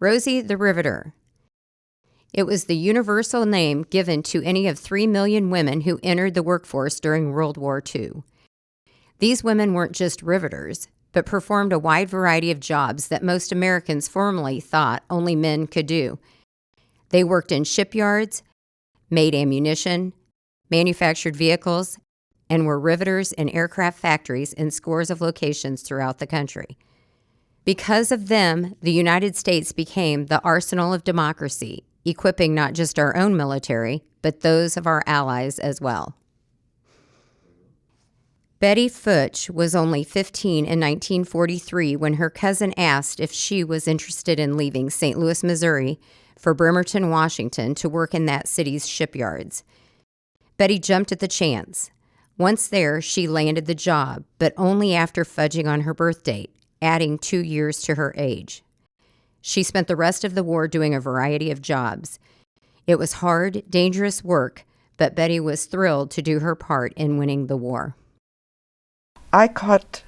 Rosie the Riveter. It was the universal name given to any of 3 million women who entered the workforce during World War II. These women weren't just riveters, but performed a wide variety of jobs that most Americans formerly thought only men could do. They worked in shipyards, made ammunition, manufactured vehicles, and were riveters in aircraft factories in scores of locations throughout the country. Because of them, the United States became the arsenal of democracy, equipping not just our own military, but those of our allies as well. Betty Futch was only 15 in 1943 when her cousin asked if she was interested in leaving St. Louis, Missouri, for Bremerton, Washington, to work in that city's shipyards. Betty jumped at the chance. Once there, she landed the job, but only after fudging on her birth date, adding 2 years to her age. She spent the rest of the war doing a variety of jobs. It was hard, dangerous work, but Betty was thrilled to do her part in winning the war. I caught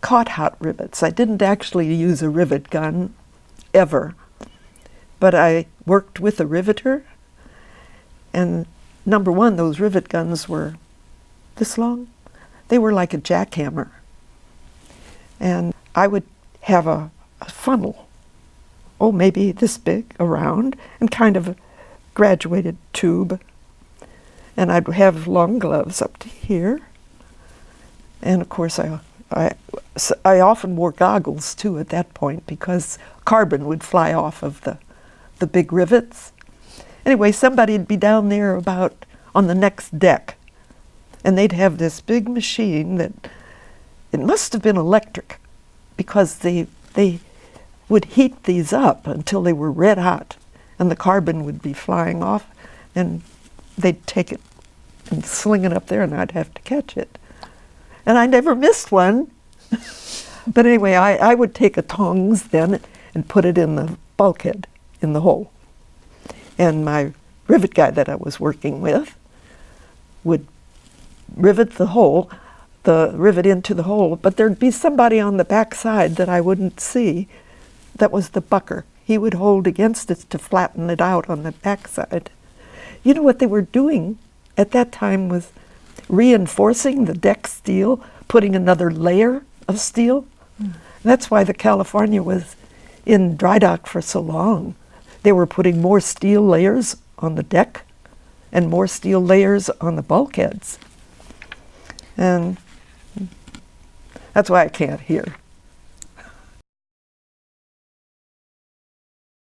hot rivets. I didn't actually use a rivet gun, ever. But I worked with a riveter, and number one, those rivet guns were this long. They were like a jackhammer. And I would have a funnel, maybe this big, around, and kind of a graduated tube. And I'd have long gloves up to here. And of course, I often wore goggles too at that point because carbon would fly off of the big rivets. Anyway, somebody'd be down there about on the next deck, and they'd have this big machine that, it must have been electric, because they would heat these up until they were red hot, and the carbon would be flying off, and they'd take it and sling it up there, and I'd have to catch it. And I never missed one. But anyway, I would take a tongs then and put it in the bulkhead, in the hole. And my rivet guy that I was working with would rivet the rivet into the hole, but there'd be somebody on the back side that I wouldn't see. That was the bucker. He would hold against it to flatten it out on the back side. You know what they were doing at that time was reinforcing the deck steel, putting another layer of steel. That's why the California was in dry dock for so long. They were putting more steel layers on the deck and more steel layers on the bulkheads. And that's why I can't hear.